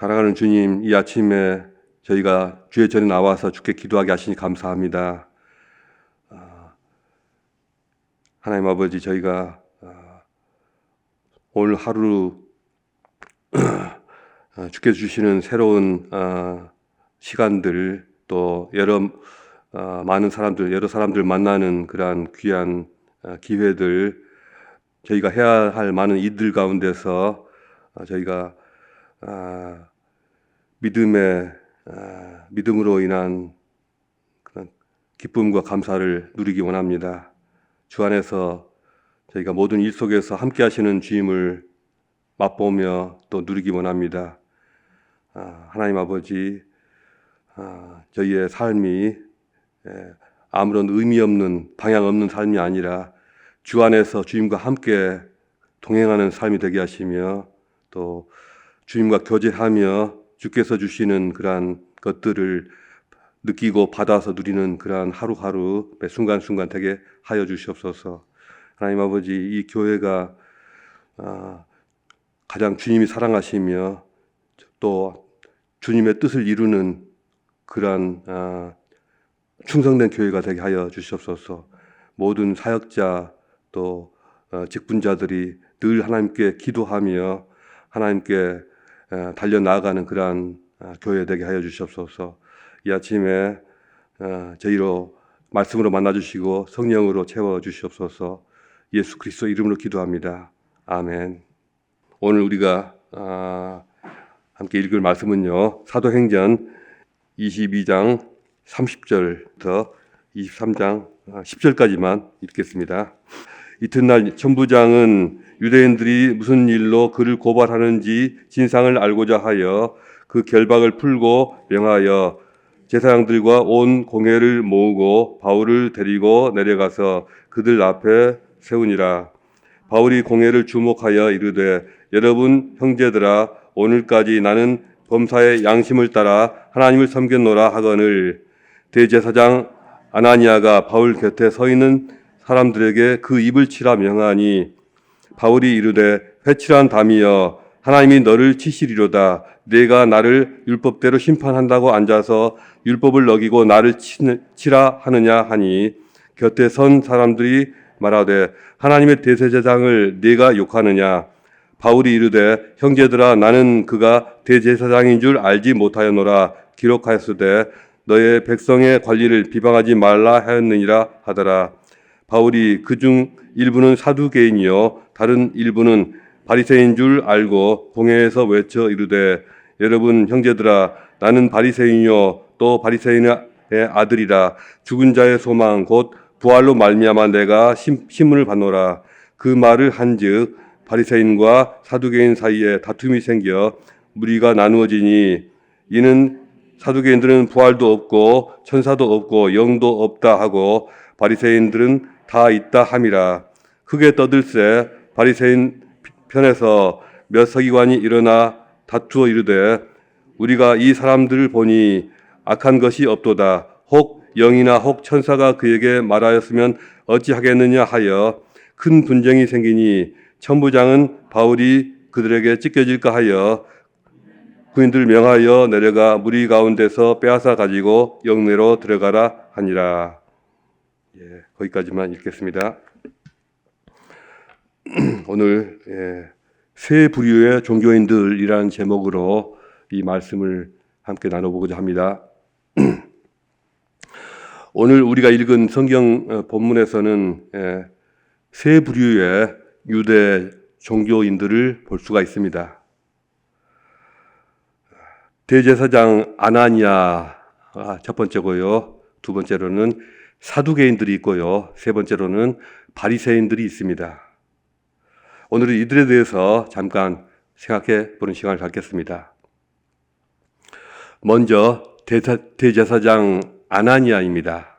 사랑하는 주님, 이 아침에 저희가 주의 전에 나와서 주께 기도하게 하시니 감사합니다. 하나님 아버지, 저희가 오늘 하루 주께 주시는 새로운 시간들, 또 많은 사람들, 여러 사람들 만나는 그러한 귀한 기회들, 저희가 해야 할 많은 일들 가운데서 저희가 믿음으로 인한 그런 기쁨과 감사를 누리기 원합니다. 주 안에서 저희가 모든 일 속에서 함께 하시는 주임을 맛보며 또 누리기 원합니다. 하나님 아버지, 저희의 삶이 아무런 의미 없는, 방향 없는 삶이 아니라 주 안에서 주님과 함께 동행하는 삶이 되게 하시며, 또 주님과 교제하며 주께서 주시는 그러한 것들을 느끼고 받아서 누리는 그러한 하루하루 매 순간순간 되게 하여 주시옵소서. 하나님 아버지, 이 교회가 가장 주님이 사랑하시며 또 주님의 뜻을 이루는 그러한 충성된 교회가 되게 하여 주시옵소서. 모든 사역자 또 직분자들이 늘 하나님께 기도하며 하나님께 달려나가는 그러한 교회 되게 하여 주시옵소서. 이 아침에 저희로 말씀으로 만나주시고 성령으로 채워주시옵소서. 예수 그리스도 이름으로 기도합니다. 아멘. 오늘 우리가 함께 읽을 말씀은요, 사도행전 22장 30절부터 23장 10절까지만 읽겠습니다. 이튿날 천부장은 유대인들이 무슨 일로 그를 고발하는지 진상을 알고자 하여 그 결박을 풀고 명하여 제사장들과 온 공회를 모으고 바울을 데리고 내려가서 그들 앞에 세우니라. 바울이 공회를 주목하여 이르되, 여러분 형제들아, 오늘까지 나는 범사의 양심을 따라 하나님을 섬겼노라 하거늘. 대제사장 아나니아가 바울 곁에 서 있는 사람들에게 그 입을 치라 명하니, 바울이 이르되, 회칠한 담이여, 하나님이 너를 치시리로다. 네가 나를 율법대로 심판한다고 앉아서 율법을 어기고 나를 치라 하느냐 하니, 곁에 선 사람들이 말하되, 하나님의 대제사장을 네가 욕하느냐? 바울이 이르되, 형제들아, 나는 그가 대제사장인 줄 알지 못하였노라. 기록하였으되 너의 백성의 관리를 비방하지 말라 하였느니라 하더라. 바울이 그중 일부는 사두개인이요 다른 일부는 바리새인 줄 알고 공회에서 외쳐 이르되, 여러분 형제들아, 나는 바리새인이요 또 바리새인의 아들이라. 죽은 자의 소망 곧 부활로 말미암아 내가 심문을 받노라. 그 말을 한즉 바리새인과 사두개인 사이에 다툼이 생겨 무리가 나누어지니, 이는 사두개인들은 부활도 없고 천사도 없고 영도 없다 하고 바리새인들은 다 있다 함이라. 크게 떠들새 바리새인 편에서 몇 서기관이 일어나 다투어 이르되, 우리가 이 사람들을 보니 악한 것이 없도다. 혹 영이나 혹 천사가 그에게 말하였으면 어찌하겠느냐 하여 큰 분쟁이 생기니, 천부장은 바울이 그들에게 찢겨질까 하여 군인들 명하여 내려가 무리 가운데서 빼앗아 가지고 영내로 들어가라 하니라. 거기까지만 읽겠습니다. 오늘 세 부류의 종교인들이라는 제목으로 이 말씀을 함께 나눠보고자 합니다. 오늘 우리가 읽은 성경 본문에서는 세 부류의 유대 종교인들을 볼 수가 있습니다. 대제사장 아나니아가 첫 번째고요, 두 번째로는 사두개인들이 있고요, 세 번째로는 바리새인들이 있습니다. 오늘은 이들에 대해서 잠깐 생각해 보는 시간을 갖겠습니다. 먼저 대제사장 아나니아입니다.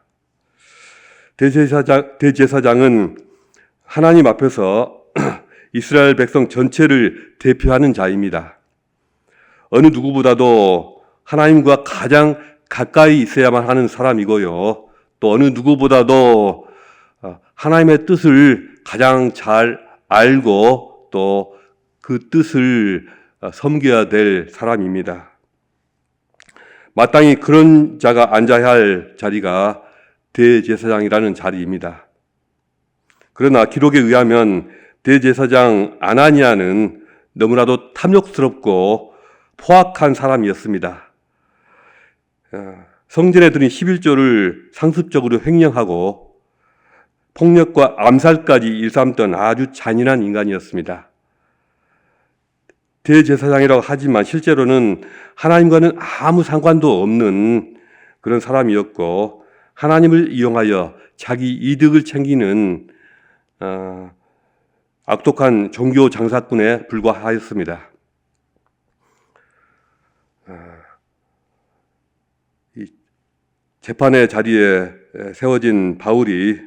대제사장은 하나님 앞에서 이스라엘 백성 전체를 대표하는 자입니다. 어느 누구보다도 하나님과 가장 가까이 있어야만 하는 사람이고요, 또 어느 누구보다도 하나님의 뜻을 가장 잘 알고 또 그 뜻을 섬겨야 될 사람입니다. 마땅히 그런 자가 앉아야 할 자리가 대제사장이라는 자리입니다. 그러나 기록에 의하면 대제사장 아나니아는 너무나도 탐욕스럽고 포악한 사람이었습니다. 성전에 드린 11조를 상습적으로 횡령하고 폭력과 암살까지 일삼던 아주 잔인한 인간이었습니다. 대제사장이라고 하지만 실제로는 하나님과는 아무 상관도 없는 그런 사람이었고 하나님을 이용하여 자기 이득을 챙기는 악독한 종교 장사꾼에 불과하였습니다. 이 재판의 자리에 세워진 바울이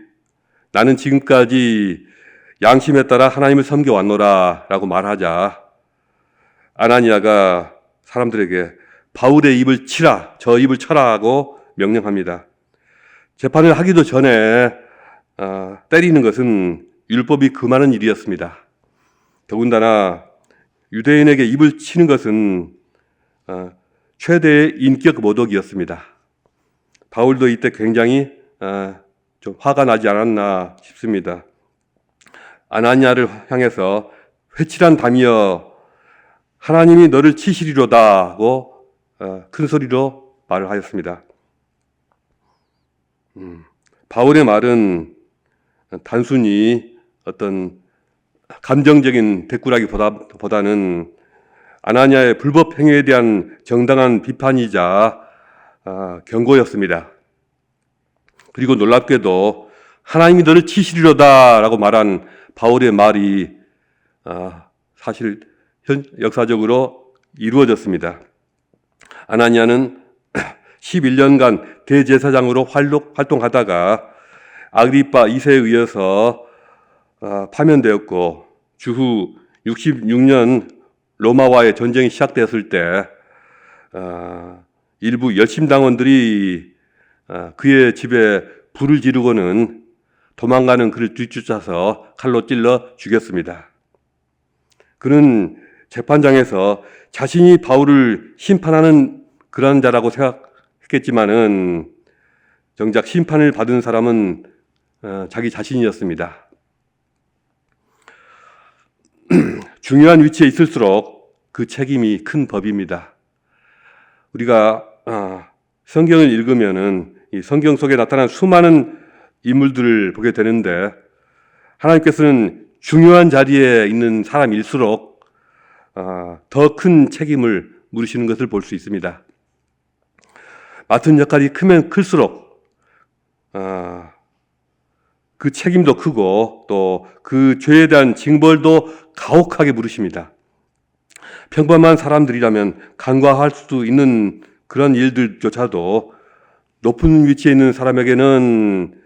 나는 지금까지 양심에 따라 하나님을 섬겨왔노라 라고 말하자 아나니아가 사람들에게 바울의 입을 치라, 저 입을 쳐라 하고 명령합니다. 재판을 하기도 전에 때리는 것은 율법이 금하는 일이었습니다. 더군다나 유대인에게 입을 치는 것은 최대의 인격 모독이었습니다. 바울도 이때 굉장히 좀 화가 나지 않았나 싶습니다. 아나니아를 향해서 회칠한 담이여 하나님이 너를 치시리로다 하고 큰 소리로 말을 하였습니다. 바울의 말은 단순히 어떤 감정적인 대꾸라기보다는 아나니아의 불법 행위에 대한 정당한 비판이자 경고였습니다. 그리고 놀랍게도 하나님이 너를 치시리로다 라고 말한 바울의 말이 사실 역사적으로 이루어졌습니다. 아나니아는 11년간 대제사장으로 활동하다가 아그리빠 2세에 의해서 파면되었고 주후 66년 로마와의 전쟁이 시작되었을 때 일부 열심당원들이 그의 집에 불을 지르고는 도망가는 그를 뒤쫓아서 칼로 찔러 죽였습니다. 그는 재판장에서 자신이 바울을 심판하는 그런 자라고 생각했겠지만은 정작 심판을 받은 사람은 자기 자신이었습니다. 중요한 위치에 있을수록 그 책임이 큰 법입니다. 우리가 성경을 읽으면은 이 성경 속에 나타난 수많은 인물들을 보게 되는데 하나님께서는 중요한 자리에 있는 사람일수록 더 큰 책임을 물으시는 것을 볼 수 있습니다. 맡은 역할이 크면 클수록 그 책임도 크고 또 그 죄에 대한 징벌도 가혹하게 물으십니다. 평범한 사람들이라면 간과할 수도 있는 그런 일들조차도 높은 위치에 있는 사람에게는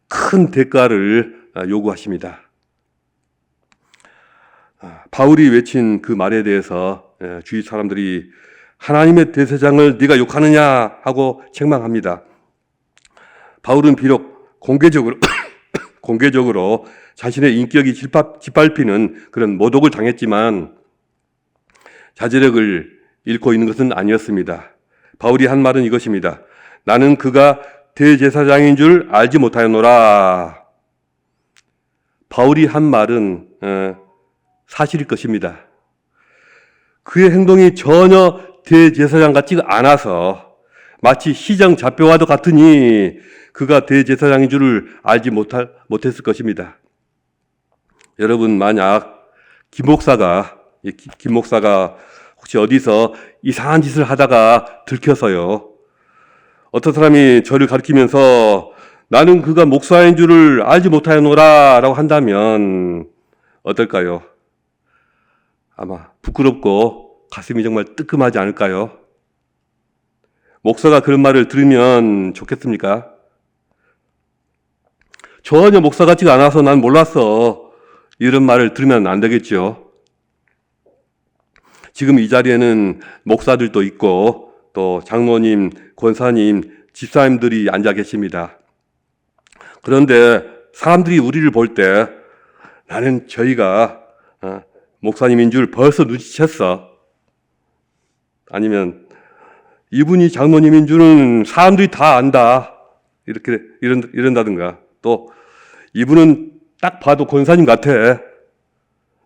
큰 대가를 요구하십니다. 바울이 외친 그 말에 대해서 주위 사람들이 하나님의 대제사장을 네가 욕하느냐 하고 책망합니다. 바울은 비록 공개적으로 자신의 인격이 짓밟히는 그런 모독을 당했지만 자제력을 잃고 있는 것은 아니었습니다. 바울이 한 말은 이것입니다. 나는 그가 대제사장인 줄 알지 못하였노라. 바울이 한 말은 사실일 것입니다. 그의 행동이 전혀 대제사장 같지가 않아서 마치 시장 잡혀와도 같으니 그가 대제사장인 줄을 알지 못했을 것입니다. 여러분, 만약 김 목사가 혹시 어디서 이상한 짓을 하다가 들켜서요, 어떤 사람이 저를 가리키면서 나는 그가 목사인 줄을 알지 못하였노라 라고 한다면 어떨까요? 아마 부끄럽고 가슴이 정말 뜨끔하지 않을까요? 목사가 그런 말을 들으면 좋겠습니까? 전혀 목사 같지가 않아서 난 몰랐어. 이런 말을 들으면 안 되겠죠. 지금 이 자리에는 목사들도 있고 또 장로님, 권사님, 집사님들이 앉아 계십니다. 그런데 사람들이 우리를 볼 때 나는 저희가 목사님인 줄 벌써 눈치챘어. 아니면 이분이 장로님인 줄은 사람들이 다 안다. 이런다든가. 또 이분은 딱 봐도 권사님 같아.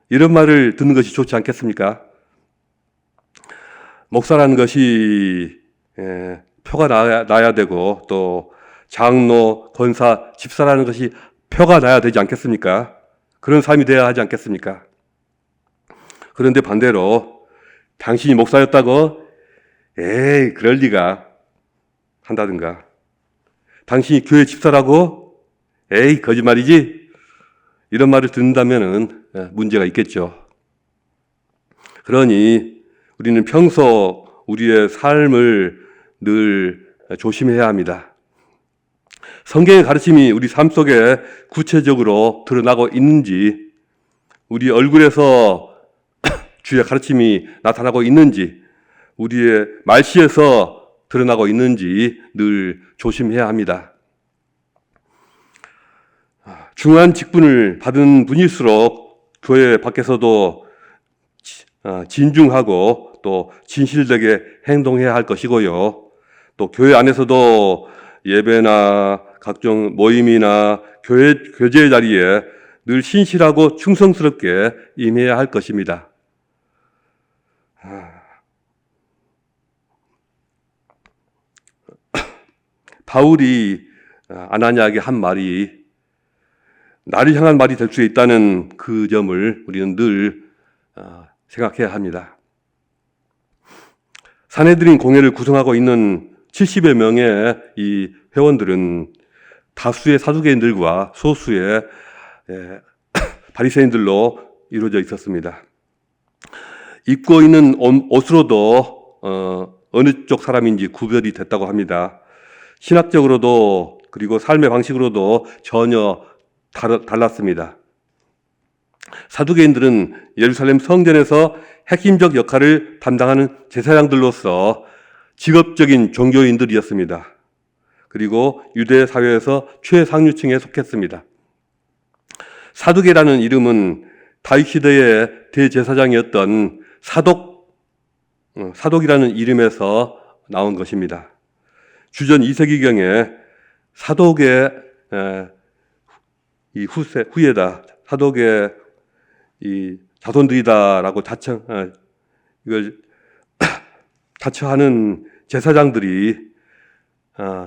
이런 말을 듣는 것이 좋지 않겠습니까? 목사라는 것이 표가 나야 되고 또 장로, 권사, 집사라는 것이 표가 나야 되지 않겠습니까? 그런 삶이 되어야 하지 않겠습니까? 그런데 반대로 당신이 목사였다고 에이 그럴 리가 한다든가, 당신이 교회 집사라고 에이 거짓말이지, 이런 말을 듣는다면은 문제가 있겠죠. 그러니 우리는 평소 우리의 삶을 늘 조심해야 합니다. 성경의 가르침이 우리 삶 속에 구체적으로 드러나고 있는지, 우리 얼굴에서 주의 가르침이 나타나고 있는지, 우리의 말씨에서 드러나고 있는지 늘 조심해야 합니다. 중요한 직분을 받은 분일수록 교회 밖에서도 진중하고 또 진실되게 행동해야 할 것이고요. 또 교회 안에서도 예배나 각종 모임이나 교제의 자리에 늘 신실하고 충성스럽게 임해야 할 것입니다. 바울이 아나니아에게 한 말이 나를 향한 말이 될 수 있다는 그 점을 우리는 늘 생각해야 합니다. 산헤드린 공회를 구성하고 있는 70여 명의 이 회원들은 다수의 사두개인들과 소수의 바리새인들로 이루어져 있었습니다. 입고 있는 옷으로도 어느 쪽 사람인지 구별이 됐다고 합니다. 신학적으로도 그리고 삶의 방식으로도 전혀 달랐습니다. 사두개인들은 예루살렘 성전에서 핵심적 역할을 담당하는 제사장들로서 직업적인 종교인들이었습니다. 그리고 유대 사회에서 최상류층에 속했습니다. 사두개라는 이름은 다윗 시대의 대제사장이었던 사독이라는 이름에서 나온 것입니다. 주전 2세기경에 사독의 이 후예다, 사독의 이 자손들이다라고 이걸 자처하는 제사장들이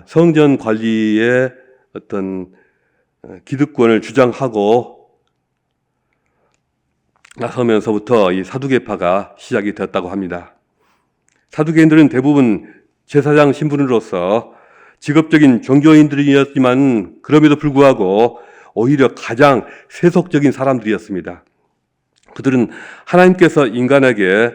성전 관리의 어떤 기득권을 주장하고 나서면서부터 이 사두개파가 시작이 되었다고 합니다. 사두개인들은 대부분 제사장 신분으로서 직업적인 종교인들이었지만 그럼에도 불구하고 오히려 가장 세속적인 사람들이었습니다. 그들은 하나님께서 인간에게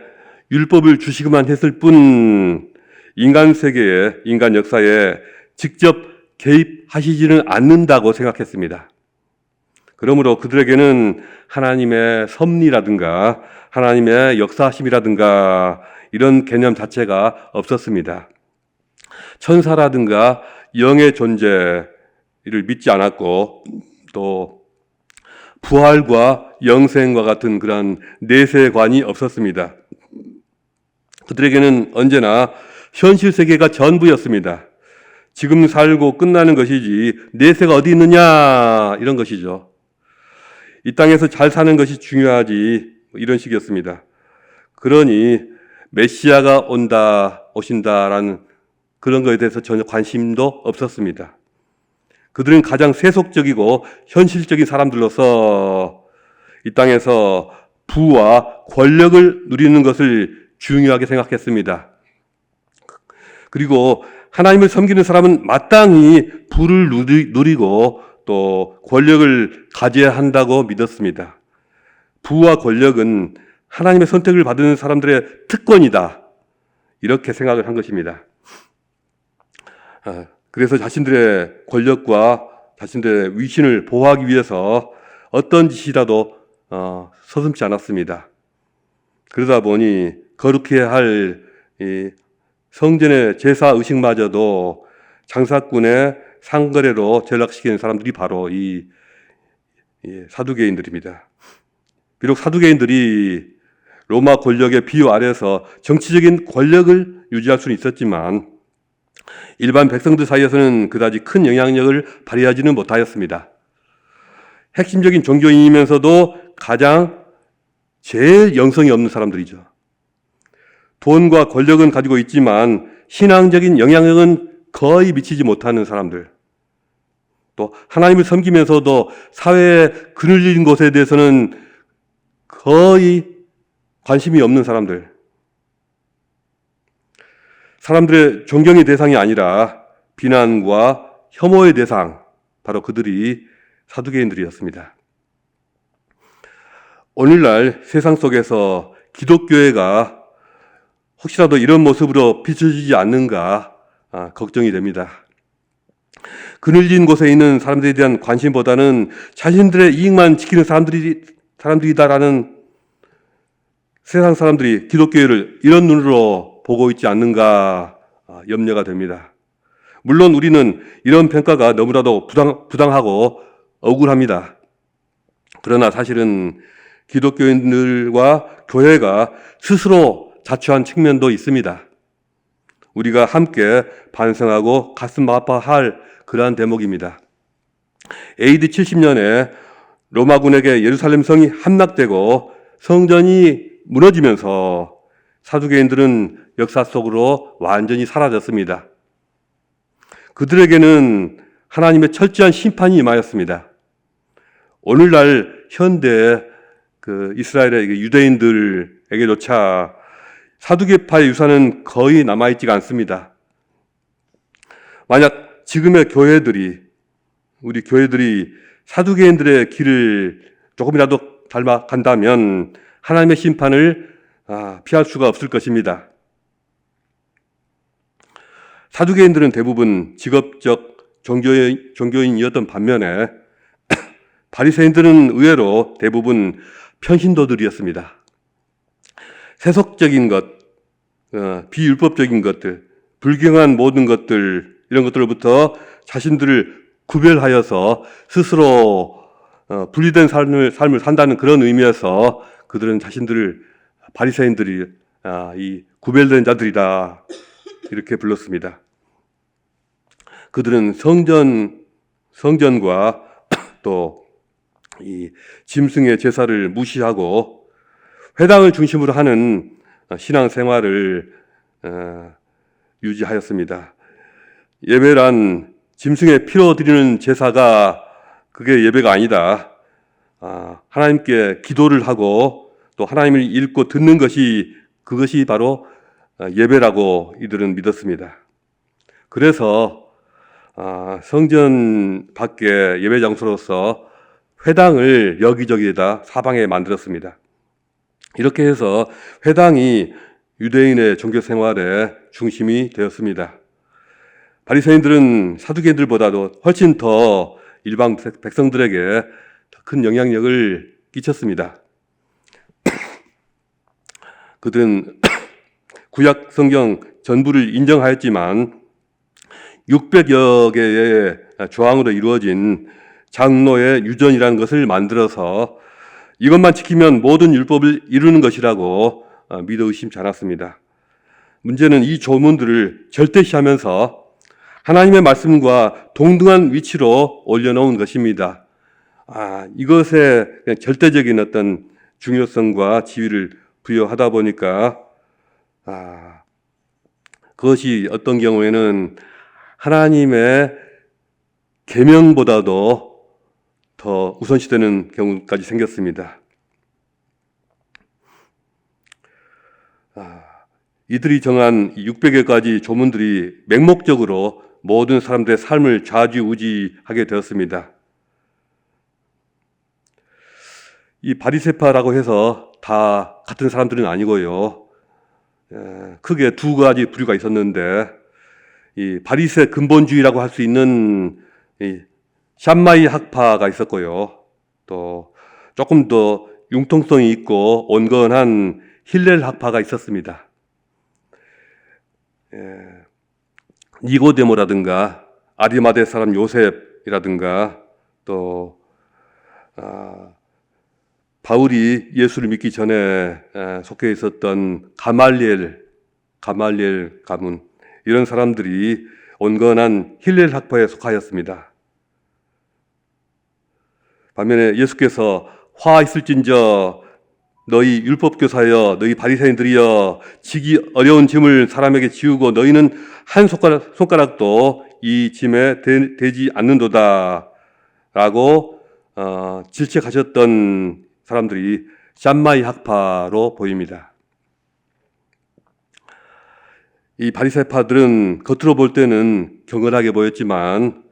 율법을 주시기만 했을 뿐 인간 세계에, 인간 역사에 직접 개입하시지는 않는다고 생각했습니다. 그러므로 그들에게는 하나님의 섭리라든가 하나님의 역사하심이라든가 이런 개념 자체가 없었습니다. 천사라든가 영의 존재를 믿지 않았고 또 부활과 영생과 같은 그런 내세관이 없었습니다. 그들에게는 언제나 현실 세계가 전부였습니다. 지금 살고 끝나는 것이지 내세가 어디 있느냐 이런 것이죠. 이 땅에서 잘 사는 것이 중요하지 이런 식이었습니다. 그러니 메시아가 오신다라는 그런 것에 대해서 전혀 관심도 없었습니다. 그들은 가장 세속적이고 현실적인 사람들로서 이 땅에서 부와 권력을 누리는 것을 중요하게 생각했습니다. 그리고 하나님을 섬기는 사람은 마땅히 부를 누리고 또 권력을 가져야 한다고 믿었습니다. 부와 권력은 하나님의 선택을 받은 사람들의 특권이다. 이렇게 생각을 한 것입니다. 그래서 자신들의 권력과 자신들의 위신을 보호하기 위해서 어떤 짓이라도 서슴지 않았습니다. 그러다 보니 거룩해야 할 이 성전의 제사 의식마저도 장사꾼의 상거래로 전락시키는 사람들이 바로 이 사두개인들입니다. 비록 사두개인들이 로마 권력의 비유 아래서 정치적인 권력을 유지할 수는 있었지만 일반 백성들 사이에서는 그다지 큰 영향력을 발휘하지는 못하였습니다. 핵심적인 종교인이면서도 가장 제일 영성이 없는 사람들이죠. 돈과 권력은 가지고 있지만 신앙적인 영향력은 거의 미치지 못하는 사람들. 또 하나님을 섬기면서도 사회에 그늘진 것에 대해서는 거의 관심이 없는 사람들. 사람들의 존경의 대상이 아니라 비난과 혐오의 대상, 바로 그들이 사두개인들이었습니다. 오늘날 세상 속에서 기독교회가 혹시라도 이런 모습으로 비춰지지 않는가 걱정이 됩니다. 그늘진 곳에 있는 사람들에 대한 관심보다는 자신들의 이익만 지키는 사람들이다라는 세상 사람들이 기독교회를 이런 눈으로 보고 있지 않는가 염려가 됩니다. 물론 우리는 이런 평가가 너무나도 부당하고 억울합니다. 그러나 사실은 기독교인들과 교회가 스스로 자초한 측면도 있습니다. 우리가 함께 반성하고 가슴 아파할 그러한 대목입니다. AD 70년에 로마군에게 예루살렘 성이 함락되고 성전이 무너지면서 사두개인들은 역사 속으로 완전히 사라졌습니다. 그들에게는 하나님의 철저한 심판이 임하였습니다. 오늘날 현대 이스라엘의 유대인들에게조차 사두개파의 유산은 거의 남아있지가 않습니다. 만약 지금의 우리 교회들이 사두개인들의 길을 조금이라도 닮아간다면 하나님의 심판을 피할 수가 없을 것입니다. 사두개인들은 대부분 직업적 종교인이었던 반면에 바리새인들은 의외로 대부분 평신도들이었습니다. 세속적인 것, 비율법적인 것들, 불경한 모든 것들, 이런 것들로부터 자신들을 구별하여서 스스로 분리된 삶을 산다는 그런 의미에서 그들은 자신들을 바리새인들이 이 구별된 자들이다 이렇게 불렀습니다. 그들은 성전과 또 이 짐승의 제사를 무시하고 회당을 중심으로 하는 신앙생활을 유지하였습니다. 예배란 짐승의 피로 드리는 제사가 그게 예배가 아니다. 하나님께 기도를 하고 또 하나님을 읽고 듣는 그것이 바로 예배라고 이들은 믿었습니다. 그래서 성전 밖에 예배 장소로서 회당을 여기저기에다 사방에 만들었습니다. 이렇게 해서 회당이 유대인의 종교 생활의 중심이 되었습니다. 바리새인들은 사두개인들보다도 훨씬 더 일반 백성들에게 큰 영향력을 끼쳤습니다. 그들은 구약 성경 전부를 인정하였지만 600여 개의 조항으로 이루어진 장로의 유전이라는 것을 만들어서 이것만 지키면 모든 율법을 이루는 것이라고 믿어 의심치 않았습니다. 문제는 이 조문들을 절대시하면서 하나님의 말씀과 동등한 위치로 올려놓은 것입니다. 이것에 절대적인 어떤 중요성과 지위를 부여하다 보니까 그것이 어떤 경우에는 하나님의 계명보다도 더 우선시되는 경우까지 생겼습니다. 이들이 정한 600여 가지 조문들이 맹목적으로 모든 사람들의 삶을 좌지우지하게 되었습니다. 이 바리새파라고 해서 다 같은 사람들은 아니고요. 크게 두 가지 부류가 있었는데 이 바리새 근본주의라고 할 수 있는 이 샴마이 학파가 있었고요. 또 조금 더 융통성이 있고 온건한 힐렐 학파가 있었습니다. 니고데모라든가 아리마대 사람 요셉이라든가 또 바울이 예수를 믿기 전에 속해 있었던 가말리엘 가문, 이런 사람들이 온건한 힐렐 학파에 속하였습니다. 반면에 예수께서 화 있을진저 너희 율법교사여, 너희 바리새인들이여, 지기 어려운 짐을 사람에게 지우고 너희는 한 손가락도 이 짐에 대지 않는도다 라고 질책하셨던 사람들이 샴마이 학파로 보입니다. 이 바리새파들은 겉으로 볼 때는 경건하게 보였지만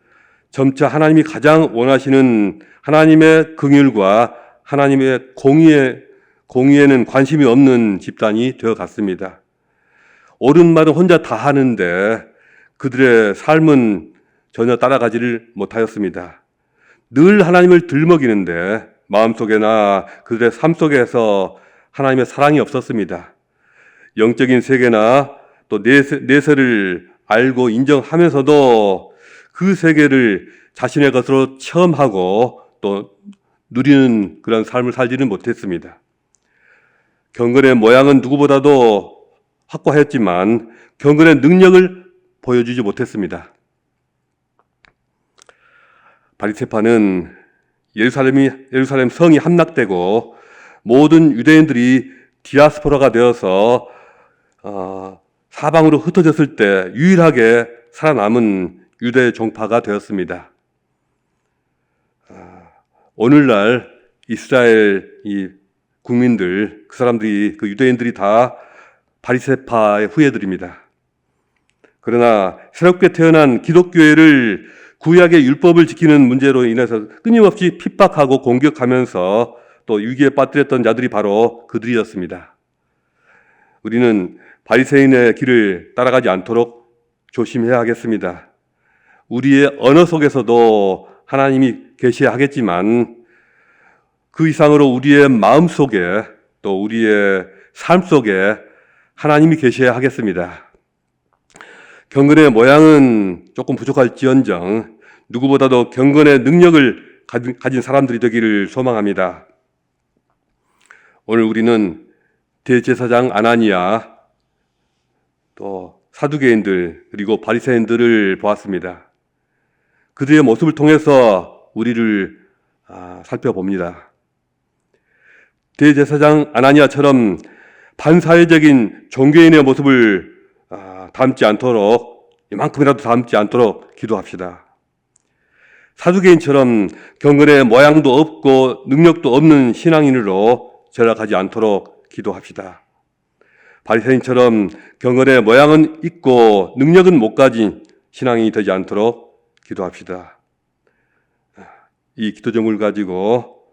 점차 하나님이 가장 원하시는 하나님의 긍휼과 하나님의 공의에는 관심이 없는 집단이 되어 갔습니다. 옳은 말은 혼자 다 하는데 그들의 삶은 전혀 따라가지를 못하였습니다. 늘 하나님을 들먹이는데 마음속에나 그들의 삶 속에서 하나님의 사랑이 없었습니다. 영적인 세계나 또 내세를 알고 인정하면서도 그 세계를 자신의 것으로 체험하고 또 누리는 그런 삶을 살지는 못했습니다. 경건의 모양은 누구보다도 확고하였지만 경건의 능력을 보여주지 못했습니다. 바리새파는 예루살렘 성이 함락되고 모든 유대인들이 디아스포라가 되어서 사방으로 흩어졌을 때 유일하게 살아남은 유대 종파가 되었습니다. 오늘날 이스라엘 이 국민들, 그 사람들이, 그 유대인들이 다 바리새파의 후예들입니다. 그러나 새롭게 태어난 기독교회를 구약의 율법을 지키는 문제로 인해서 끊임없이 핍박하고 공격하면서 또 위기에 빠뜨렸던 자들이 바로 그들이었습니다. 우리는 바리새인의 길을 따라가지 않도록 조심해야 하겠습니다. 우리의 언어 속에서도 하나님이 계셔야 하겠지만 그 이상으로 우리의 마음 속에 또 우리의 삶 속에 하나님이 계셔야 하겠습니다. 경건의 모양은 조금 부족할지언정 누구보다도 경건의 능력을 가진 사람들이 되기를 소망합니다. 오늘 우리는 대제사장 아나니아, 또 사두개인들, 그리고 바리새인들을 보았습니다. 그들의 모습을 통해서 우리를 살펴봅니다. 대제사장 아나니아처럼 반사회적인 종교인의 모습을 닮지 않도록, 이만큼이라도 닮지 않도록 기도합시다. 사두개인처럼 경건의 모양도 없고 능력도 없는 신앙인으로 전락하지 않도록 기도합시다. 바리새인처럼 경건의 모양은 있고 능력은 못 가진 신앙인이 되지 않도록 기도합시다. 이 기도 제목을 가지고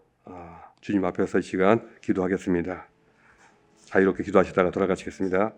주님 앞에서 이 시간 기도하겠습니다. 자유롭게 기도하시다가 돌아가시겠습니다.